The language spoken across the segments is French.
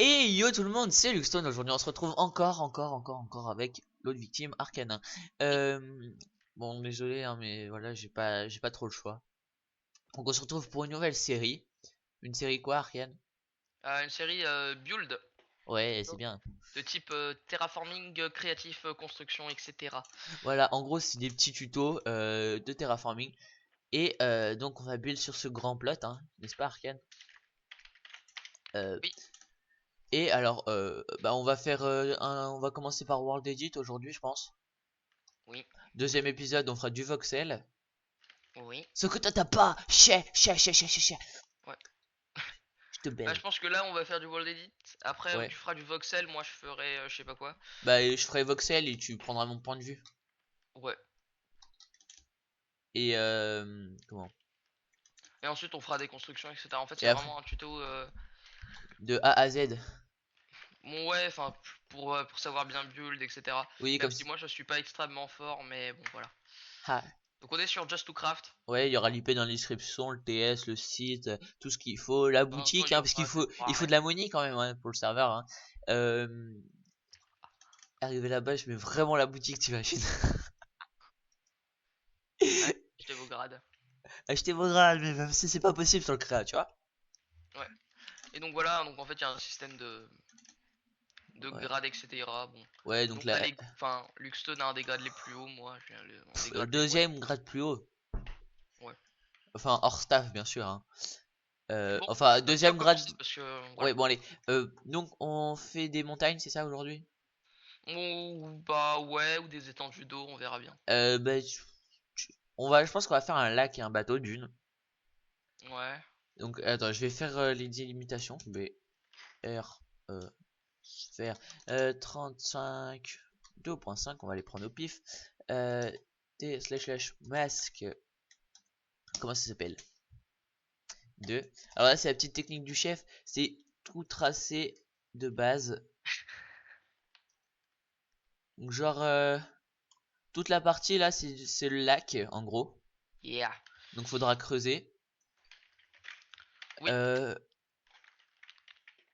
Et yo tout le monde, c'est Luxstone. Aujourd'hui on se retrouve encore avec l'autre victime, Arcana. Euh, bon désolé hein, mais voilà j'ai pas trop le choix. Donc on se retrouve pour une nouvelle série. Une série quoi, Arcane? Une série build Ouais, c'est bien. de type terraforming, créatif, construction, etc. Voilà, en gros c'est des petits tutos de terraforming. Et donc on va build sur ce grand plot, hein, n'est-ce pas Arcane? Euh, Oui, et alors bah on va commencer par World Edit aujourd'hui je pense. oui, Deuxième épisode on fera du voxel. oui, Ce que toi t'as pas, chais. ouais. Je te Bah, je baise. pense que là, on va faire du world edit. Après, Ouais. tu feras du voxel, moi je ferai je sais pas quoi. Bah, je ferai voxel et tu prendras mon point de vue. Ouais. Et comment? Et ensuite, on fera des constructions, etc. En fait, Et c'est après, vraiment un tuto. de A à Z. Bon, ouais, enfin, pour savoir bien build, etc. Oui, Même comme si ça. moi, je suis pas extrêmement fort, mais bon, voilà. Ah. Donc, on est sur Just to Craft. Ouais, il y aura l'IP dans la description, le TS, le site, tout ce qu'il faut, la De toute façon, boutique, il y hein, parce aura il faut de la money quand même hein, pour le serveur. Hein. Euh, Arrivé là-bas, je mets vraiment la boutique, t'imagines? Ouais, achetez vos grades. Achetez vos grades, mais même si c'est pas possible sur le créa, tu vois? Ouais. Et donc voilà, donc en fait il y a un système de Ouais. grades, etc. Bon. Ouais, donc Donc t'as là, les. Enfin, Luxton a un des grades les plus hauts, moi j'ai un des grades les moyens. deuxième grade plus haut. Ouais. Enfin, hors staff, bien sûr. Hein. Bon, Enfin, bah, qui veut deuxième grade. commencer parce que voilà. Ouais, bon, allez. Donc, on fait des montagnes, c'est ça aujourd'hui? Ou bah ouais, ou des étendues d'eau, on verra bien. Bah, je pense qu'on va faire un lac et un bateau d'une. Ouais. Donc, attends, je vais faire les délimitations. B, R, sphère, 35, 2.5, on va les prendre au pif. T slash masque, comment ça s'appelle? 2. Alors là, c'est la petite technique du chef, c'est tout tracé de base. Donc, genre, toute la partie là, c'est le lac, en gros. Yeah. Donc, faudra creuser. Oui. Euh,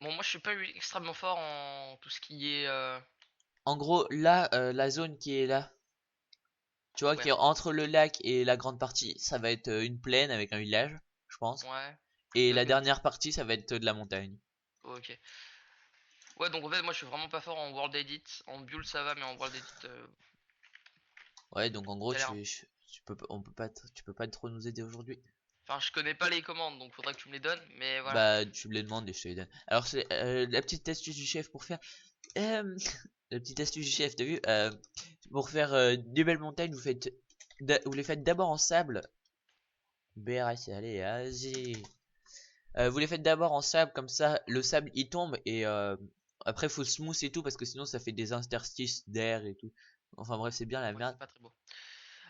Bon, moi je suis pas extrêmement fort en tout ce qui est. En gros, là, la zone qui est là, tu vois, Ouais. qui est entre le lac et la grande partie, ça va être une plaine avec un village, je pense. Ouais. Et la Donc, dernière partie, ça va être de la montagne. ok. Ouais, donc en fait, moi je suis vraiment pas fort en world edit. En build ça va, mais en world edit, Ouais, donc en gros, galère. tu peux pas trop nous aider aujourd'hui. Enfin, je connais pas les commandes, donc faudrait que tu me les donnes, mais voilà. Bah, tu me les demandes et je te les donne. Alors, c'est la petite astuce du chef pour faire. Euh, la petite astuce du chef, t'as vu? Pour faire des belles montagnes, vous les faites d'abord en sable. BRS, allez, vas-y. Vous les faites d'abord en sable, comme ça le sable il tombe et après faut smooth et tout parce que sinon ça fait des interstices d'air et tout. Enfin bref, c'est bien la Ouais, merde. c'est pas très beau.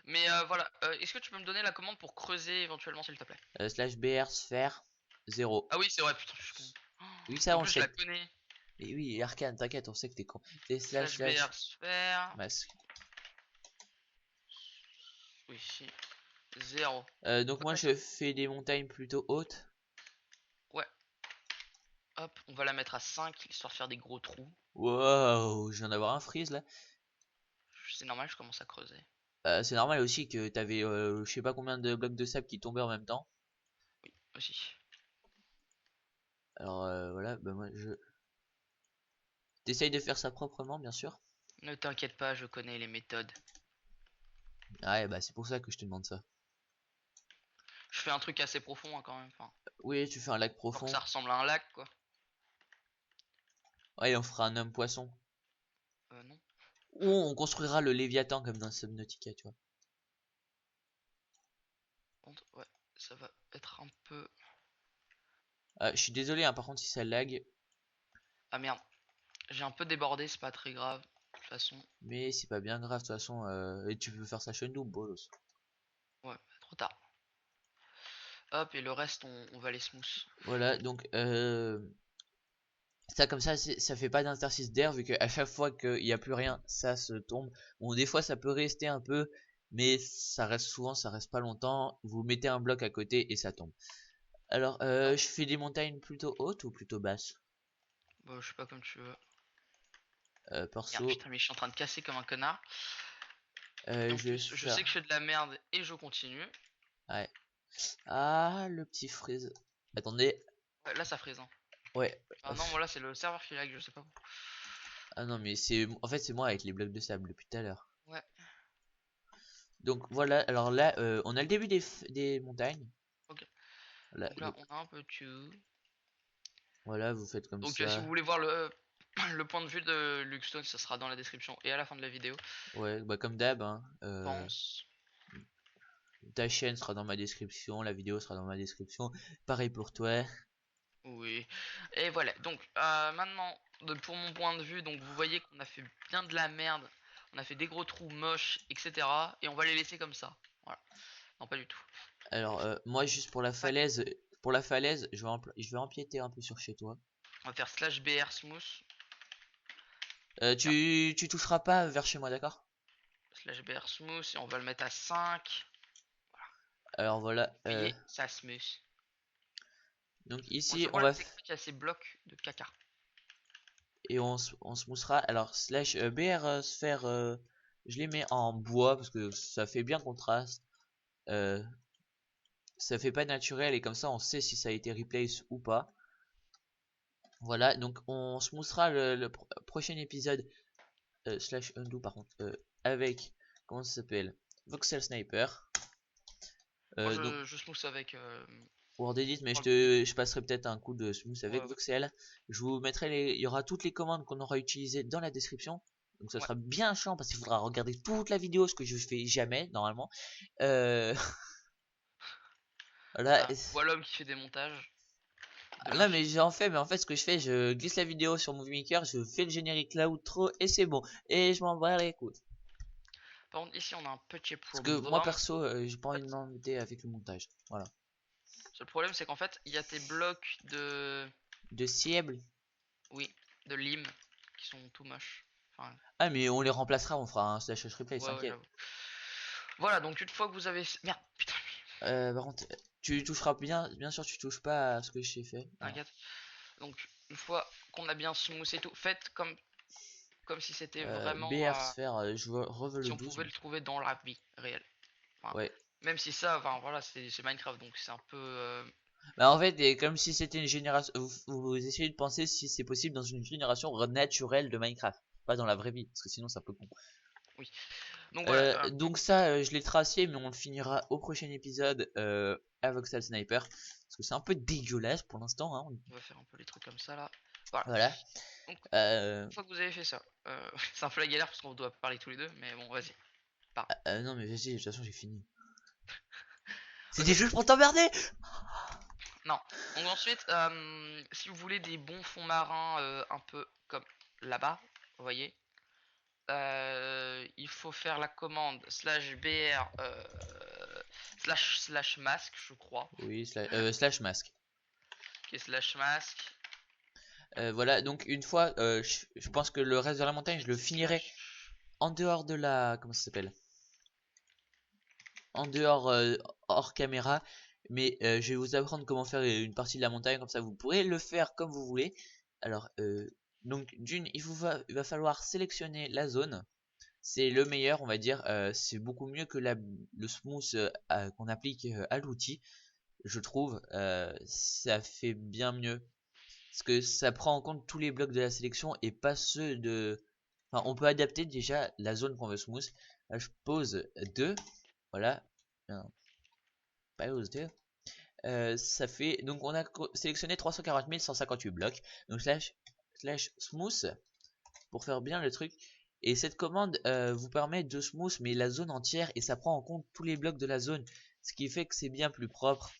Mais voilà, est-ce que tu peux me donner la commande pour creuser éventuellement, s'il te plaît? Slash BR sphère 0. Ah oui, c'est vrai, putain, je suis con. Oui, Et ça en on le plus, je la sait. connais. Et oui, Arcane, t'inquiète, on sait que t'es con. C'est Slash BR slash sphère. masque. Oui, si. 0. Donc moi Ouais. je fais des montagnes plutôt hautes. Ouais. Hop, on va la mettre à 5, histoire de faire des gros trous. Wow, je viens d'avoir un freeze là. C'est normal, je commence à creuser. C'est normal aussi que t'avais je sais pas combien de blocs de sable qui tombaient en même temps. Oui, aussi. Alors voilà, bah moi je. T'essayes de faire ça proprement bien sûr. Ne t'inquiète pas, je connais les méthodes. Ouais, bah c'est pour ça que je te demande ça. Je fais un truc assez profond hein, quand même. Enfin, Oui, tu fais un lac genre que profond. ça ressemble à un lac, quoi. Ouais, on fera un homme poisson. Non. Ou on construira le Léviathan comme dans Subnautica, tu vois. Ouais, ça va être un peu. Je suis désolé, hein, par contre, si ça lag. Ah merde, j'ai un peu débordé, c'est pas très grave. De toute façon, Mais c'est pas bien grave, de toute façon. Et tu peux faire ça chez nous, bolos. ouais, trop tard. Hop, et le reste, on va les smooth. Voilà, donc ça comme ça, ça fait pas d'interstice d'air, vu qu'à chaque fois qu'il n'y a plus rien, ça se tombe. Bon, des fois, ça peut rester un peu, mais ça reste souvent, ça reste pas longtemps. Vous mettez un bloc à côté et ça tombe. Alors, Ah, je fais des montagnes plutôt hautes ou plutôt basses? Bah, je sais pas comme tu veux. Merde, Perso, putain, mais je suis en train de casser comme un connard. Et en je vais plus, je sais que je faire... fais de la merde et je continue. Ouais. Ah, le petit freeze. Attendez. Ouais, là, ça frise, hein. Ouais. Ah non, voilà, c'est le serveur qui lag, je sais pas pourquoi. Ah non, mais c'est... En fait, c'est moi avec les blocs de sable depuis tout à l'heure. Ouais, Donc voilà, alors là, on a le début des montagnes. ok. Voilà, Donc là, donc, on a un peu tout. voilà, vous faites comme Donc si vous ça. voulez voir le, le point de vue de Luxstone, ça sera dans la description et à la fin de la vidéo, Ouais, bah comme d'hab, hein. pense. Ta chaîne sera dans ma description, la vidéo sera dans ma description. Pareil pour toi. Oui. Et voilà. Donc maintenant, pour mon point de vue, donc vous voyez qu'on a fait bien de la merde. On a fait des gros trous moches, etc. Et on va les laisser comme ça. Voilà. Non, pas du tout. Alors, moi, juste Ouais. pour la falaise, je vais empiéter un peu sur chez toi. On va faire slash BR smooth. Tiens, Tu toucheras pas vers chez moi, d'accord? slash BR smooth et on va le mettre à 5. Alors voilà, Vous voyez, ça smooth. donc Bon, le ici, seul problème, c'est qu'il y a ces blocs de caca. et on se moussera. Alors, slash BR sphère, je les mets en bois parce que ça fait bien contraste. Euh, Ça fait pas naturel et comme ça on sait si ça a été replace ou pas. Voilà, donc on smoothera le prochain épisode slash undo par contre avec comment ça s'appelle Voxel Sniper. Moi, Donc je smooth avec. Word Edit, mais Oh, je passerai peut-être un coup de smooth avec ouais, ouais, Voxel. Je vous mettrai il y aura toutes les commandes qu'on aura utilisées dans la description. Donc ça ouais. sera bien chiant parce qu'il faudra regarder toute la vidéo, ce que je fais jamais normalement. Euh, voilà. Voilà l'homme qui fait des montages de Ah non mais l'infini. j'en fais, mais en fait ce que je fais, je glisse la vidéo sur Movie Maker, je fais le générique là outro et c'est bon. Et je m'en bats les couilles. Par contre, ici, on a un petit Parce que moi problème. perso, j'ai pas En envie de fait, m'embêter avec le montage. Voilà. le problème, c'est qu'en fait, il y a tes blocs de. De cible. Oui, de lime qui sont tout moches. Enfin, Ah mais on les remplacera, on fera un slash replay, ouais, ouais, t'inquiète. j'avoue. Voilà, donc une fois que vous avez. Merde, putain, Par contre, tu toucheras bien sûr tu touches pas à ce que j'ai fait. Voilà. t'inquiète. Donc, une fois qu'on a bien smooth et tout, faites comme si c'était vraiment. BR sphère, je reveux Si le on 12 pouvait moi. le trouver dans la vie réelle. Enfin, Ouais. même si ça, enfin voilà, c'est Minecraft, donc c'est un peu. Bah en fait, et comme si c'était une génération, vous essayez de penser si c'est possible dans une génération naturelle de Minecraft, pas dans la vraie vie, parce que sinon c'est un peu con. Oui. Donc voilà. Donc ça, je l'ai tracé, mais on le finira au prochain épisode à Voxel Sniper. Parce que c'est un peu dégueulasse pour l'instant. Hein. On va faire un peu les trucs comme ça là. Voilà. Voilà. Donc, Euh, une fois que vous avez fait ça, c'est un peu la galère parce qu'on doit parler tous les deux, mais bon, vas-y. Pars. non mais vas-y, de toute façon j'ai fini. Ok. C'était juste pour t'emmerder. Non. Donc ensuite, si vous voulez des bons fonds marins un peu comme là-bas, vous voyez, il faut faire la commande slash br slash masque, je crois. Oui, slash masque. Qui est slash masque. Voilà, donc une fois, je pense que le reste de la montagne, je le finirai Slash. en dehors de la... Comment ça s'appelle? En dehors, hors caméra. Mais je vais vous apprendre comment faire une partie de la montagne, comme ça vous pourrez le faire comme vous voulez. Alors, donc d'une, il va falloir sélectionner la zone. C'est le meilleur, on va dire. C'est beaucoup mieux que le smooth qu'on applique à l'outil, je trouve. Ça fait bien mieux. Parce que ça prend en compte tous les blocs de la sélection et pas ceux de... Enfin, on peut adapter déjà la zone qu'on veut smooth. Là, je pose 2. Voilà. Non, pause 2. Ça fait... Donc on a sélectionné 340 158 blocs. Donc slash smooth pour faire bien le truc. Et cette commande vous permet de smooth mais la zone entière et ça prend en compte tous les blocs de la zone. Ce qui fait que c'est bien plus propre.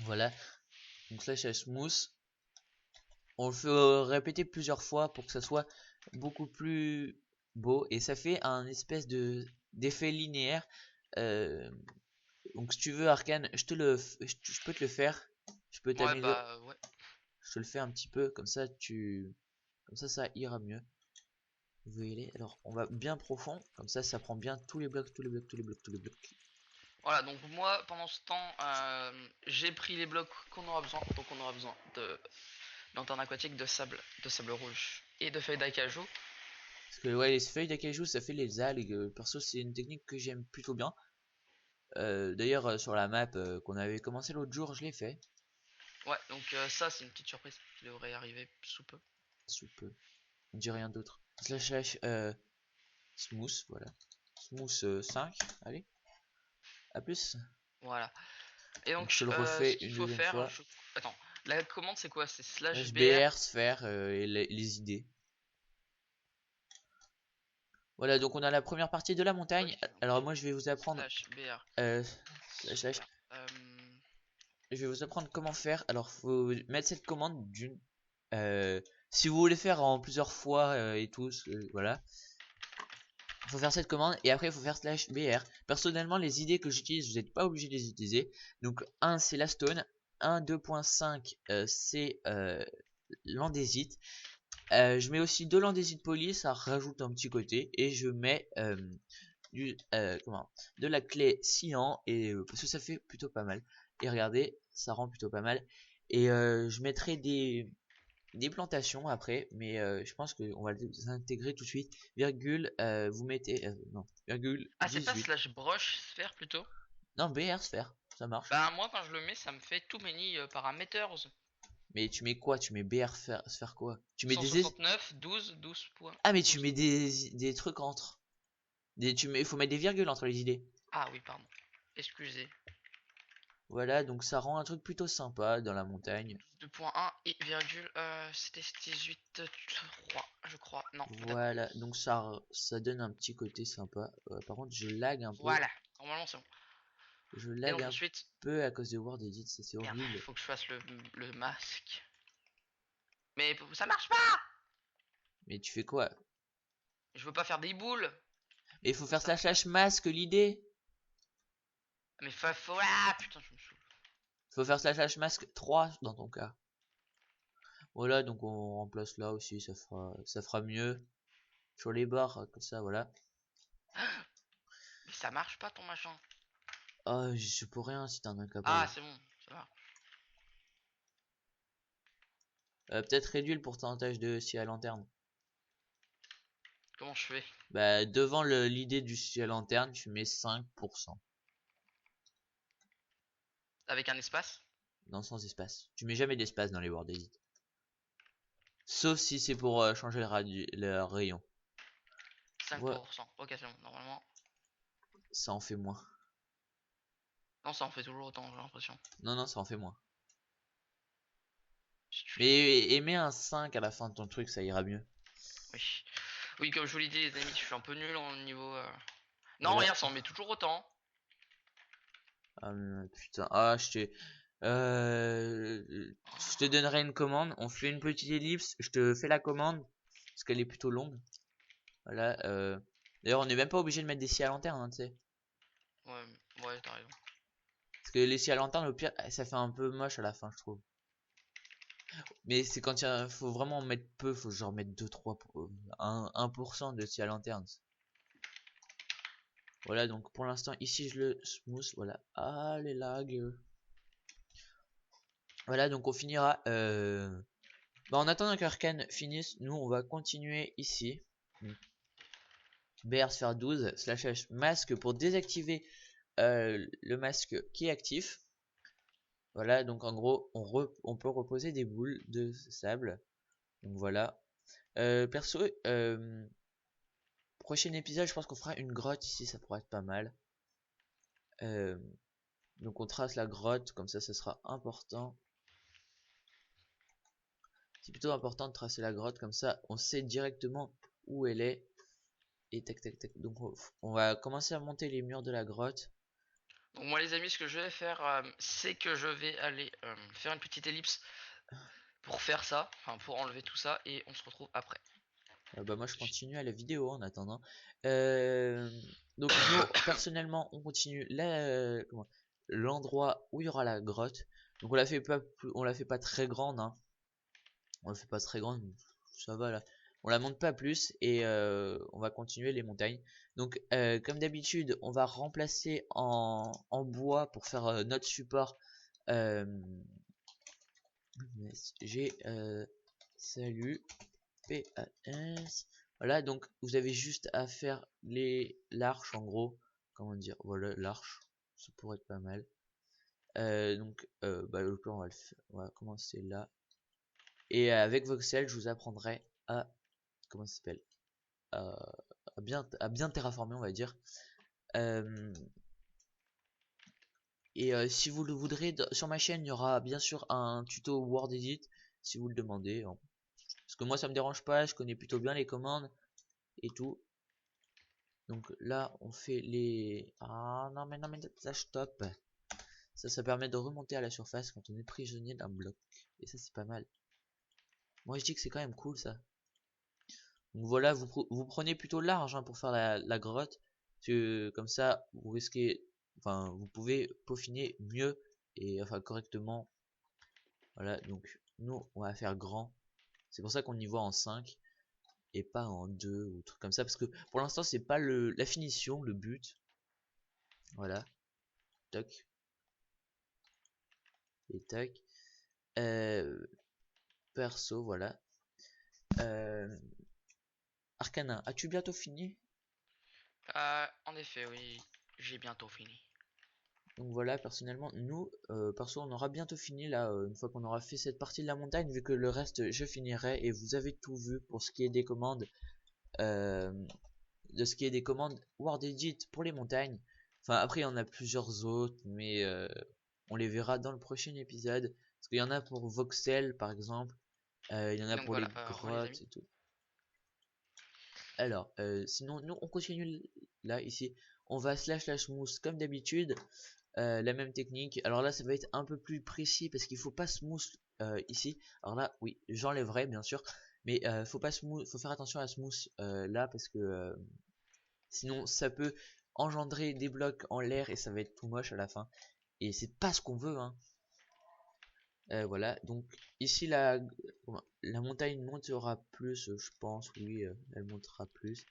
Voilà. Donc slash smooth. On le fait répéter plusieurs fois pour que ça soit beaucoup plus beau. Et ça fait un espèce de d'effet linéaire. Euh, donc si tu veux Arcane, je peux te le faire. Je peux Ouais, t'améliorer. bah ouais. Je te le fais un petit peu. Comme ça ira mieux. Vous voyez, alors on va bien profond, comme ça prend bien tous les blocs, tous les blocs, tous les blocs, tous les blocs. Voilà, donc moi, pendant ce temps, j'ai pris les blocs qu'on aura besoin. Donc on aura besoin de lanterne aquatique de sable rouge et de feuilles d'acajou. Parce que ouais, les feuilles d'acajou, ça fait les algues. Perso, c'est une technique que j'aime plutôt bien. D'ailleurs, sur la map qu'on avait commencé l'autre jour, je l'ai fait. Ouais, donc ça c'est une petite surprise qui devrait arriver sous peu. Sous peu. On dit rien d'autre. Slash smooth, voilà. Smooth 5, allez. À plus. Voilà. Et Donc je te donc le ce refais qu'il une faut deuxième faire, fois. attends, la commande c'est quoi? C'est slash Slash br. BR, sphère et les idées. Voilà, donc on a la première partie de la montagne. Ok, Alors moi je vais vous apprendre slash br slash, sphère. je vais vous apprendre comment faire. Alors faut mettre cette commande d'une si vous voulez faire en plusieurs fois et tout, voilà. Faut faire cette commande et après il faut faire slash br. Personnellement les idées que j'utilise, vous n'êtes pas obligé de les utiliser. Donc 1 c'est la stone, 1 2.5 c'est l'andésite. Je mets aussi de l'andésite poli, ça rajoute un petit côté et je mets de la clé cyan et parce que ça fait plutôt pas mal. Et regardez, ça rend plutôt pas mal. Et je mettrai des plantations après, mais je pense qu'on va les intégrer tout de suite. Virgule, vous mettez non, virgule Ah, c'est pas 18. slash broche sphère plutôt? Non, BR sphère, ça marche. Bah moi quand je le mets ça me fait too many parameters. Mais tu mets quoi? Tu mets BR sphère quoi? Tu mets des 169, 12, 12 points. ah mais tu 12. mets des trucs entre. Il faut mettre des virgules entre les idées. Ah oui, pardon. Excusez. Voilà, donc ça rend un truc plutôt sympa dans la montagne. 2.1 et virgule, c'était 18.3, je crois. Non, d'accord. Voilà, donc ça donne un petit côté sympa. Par contre, je lag un peu. Voilà, normalement c'est bon. Je Et lag donc un ensuite, peu à cause de Word Edit, ça c'est merde, horrible. faut que je fasse le masque. Mais ça marche pas. Mais tu fais quoi? Je veux pas faire des boules. Mais il faut faire Ça. slash masque l'idée. Mais ah putain, je me saoule. Faut faire slash masque 3 dans ton cas. Voilà, donc on remplace là aussi, ça fera mieux. Sur les barres, comme ça, voilà. Mais ça marche pas ton machin. Ah, je peux rien si t'es un Ah, incapable. c'est bon, ça va. Peut-être réduire le pourcentage de scie à lanterne. Comment je fais? Bah, devant l'idée du scie à lanterne, tu mets 5%. Avec un espace? Non, sans espace. Tu mets jamais d'espace dans les Word Edit. Sauf si c'est pour changer le rayon. 5%. Ok, c'est bon, normalement. Ça en fait moins. Non, ça en fait toujours autant, j'ai l'impression. Non, non, ça en fait moins. Si tu le dis. Mais mets un 5 à la fin de ton truc, ça ira mieux. Oui. Oui, comme je vous l'ai dit, les amis, je suis un peu nul en niveau. Non, Voilà. regarde, ça en met toujours autant. Ah, putain. Ah, je te donnerai une commande. On fait une petite ellipse. Je te fais la commande. Parce qu'elle est plutôt longue. Voilà. D'ailleurs, on n'est même pas obligé de mettre des scies à lanterne, hein, tu sais. Ouais, ouais, t'as raison. Parce que les scies à lanterne, au pire, ça fait un peu moche à la fin, je trouve. Mais c'est quand il faut vraiment en mettre peu. Faut genre mettre 2-3, 1% de scies à lanterne. Voilà, donc pour l'instant, ici, je le smooth. Voilà. Ah, les lags. Voilà, donc on finira. Bah, en attendant qu'Arkane finisse, nous on va continuer ici. BR sphère 12 slash h masque pour désactiver le masque qui est actif. Voilà, donc en gros, on peut reposer des boules de sable. Donc voilà. Perso, prochain épisode, je pense qu'on fera une grotte ici, ça pourrait être pas mal. Donc on trace la grotte, comme ça sera important. C'est plutôt important de tracer la grotte, comme ça on sait directement où elle est. Et tac tac tac. Donc on va commencer à monter les murs de la grotte. Donc, moi, les amis, ce que je vais faire, c'est que je vais aller faire une petite ellipse pour faire ça, enfin, pour enlever tout ça, et on se retrouve après. Bah moi je continue à la vidéo en attendant. Donc nous personnellement on continue l'endroit où il y aura la grotte. Donc on la fait pas très grande, hein. On la fait pas très grande, ça va là. On la monte pas plus et on va continuer les montagnes. Donc comme d'habitude on va remplacer en bois pour faire notre support. J'ai salut PAS. Voilà, donc vous avez juste à faire l'arche en gros. Comment dire? Voilà, l'arche. Ça pourrait être pas mal. Bah, le plan, on va commencer là. Et avec Voxel, je vous apprendrai à, comment ça s'appelle? À bien terraformer, on va dire. Si vous le voudrez, sur ma chaîne, il y aura bien sûr un tuto Word Edit, si vous le demandez, hein. Parce que moi, ça me dérange pas, je connais plutôt bien les commandes et tout. Donc là, on fait les... Ah non, mais ça stop. Ça permet de remonter à la surface quand on est prisonnier d'un bloc. Et ça, c'est pas mal. Moi, je dis que c'est quand même cool, ça. Donc voilà, vous prenez plutôt large hein, pour faire la grotte. Parce que comme ça, vous risquez... Enfin, vous pouvez peaufiner mieux et enfin correctement. Voilà, donc nous, on va faire grand. C'est pour ça qu'on y voit en 5 et pas en 2 ou truc comme ça. Parce que pour l'instant, c'est pas la finition, le but. Voilà. Toc. Et tac. Euh, Perso, voilà. Euh, Arcana, as-tu bientôt fini? En effet, oui, j'ai bientôt fini. Donc voilà, personnellement, nous, perso, on aura bientôt fini là, une fois qu'on aura fait cette partie de la montagne, vu que le reste, je finirai, et vous avez tout vu pour ce qui est des commandes, euh, de ce qui est des commandes Word Edit pour les montagnes. Enfin, après, il y en a plusieurs autres, mais on les verra dans le prochain épisode. Parce qu'il y en a pour Voxel, par exemple, il y en a Donc pour voilà, les les amis. grottes et tout. Alors, sinon, nous, on continue là, ici. On va slash mousse comme d'habitude. La même technique. Alors là, ça va être un peu plus précis parce qu'il faut pas smooth ici. Alors là, oui, j'enlèverai bien sûr. Mais faut pas smooth, faut faire attention à smooth là parce que sinon ça peut engendrer des blocs en l'air et ça va être tout moche à la fin. Et c'est pas ce qu'on veut, hein. Voilà, donc ici la montagne montera plus, je pense, oui, elle montera plus.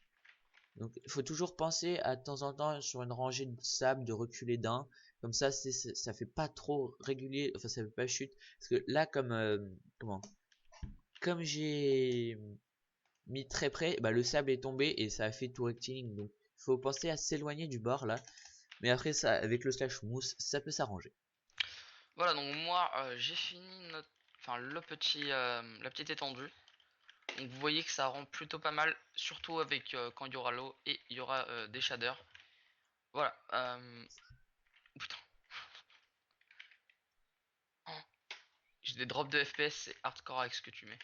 Donc il faut toujours penser à temps en temps sur une rangée de sable de reculer d'un. Comme ça, ça fait pas trop régulier, enfin ça fait pas chute. Parce que là, comme j'ai mis très près, bah, le sable est tombé et ça a fait tout rectiligne. Donc il faut penser à s'éloigner du bord là. Mais après ça, avec le slash mousse, ça peut s'arranger. Voilà, donc moi, j'ai fini enfin, la petite étendue. Donc vous voyez que ça rend plutôt pas mal, surtout avec quand il y aura l'eau et il y aura des shaders. Voilà. Putain. Oh, j'ai des drops de FPS, c'est hardcore avec ce que tu mets.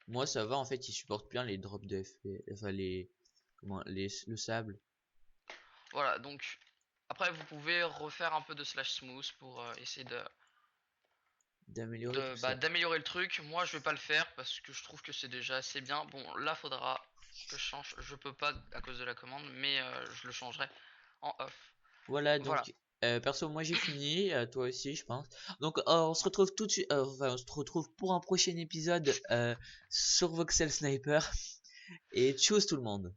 Moi ça va en fait, il supporte bien les drops de FP, enfin le sable. Voilà, donc après vous pouvez refaire un peu de slash smooth pour essayer D'améliorer tout bah, ça. d'améliorer le truc. Moi je vais pas le faire parce que je trouve que c'est déjà assez bien. Bon, là faudra que je change. Je peux pas à cause de la commande, mais je le changerai en off. Voilà, Voilà. donc perso, moi j'ai fini, toi aussi, je pense. Donc on se retrouve tout de suite, enfin, on se retrouve pour un prochain épisode sur Voxel Sniper. Et tchuss tout le monde.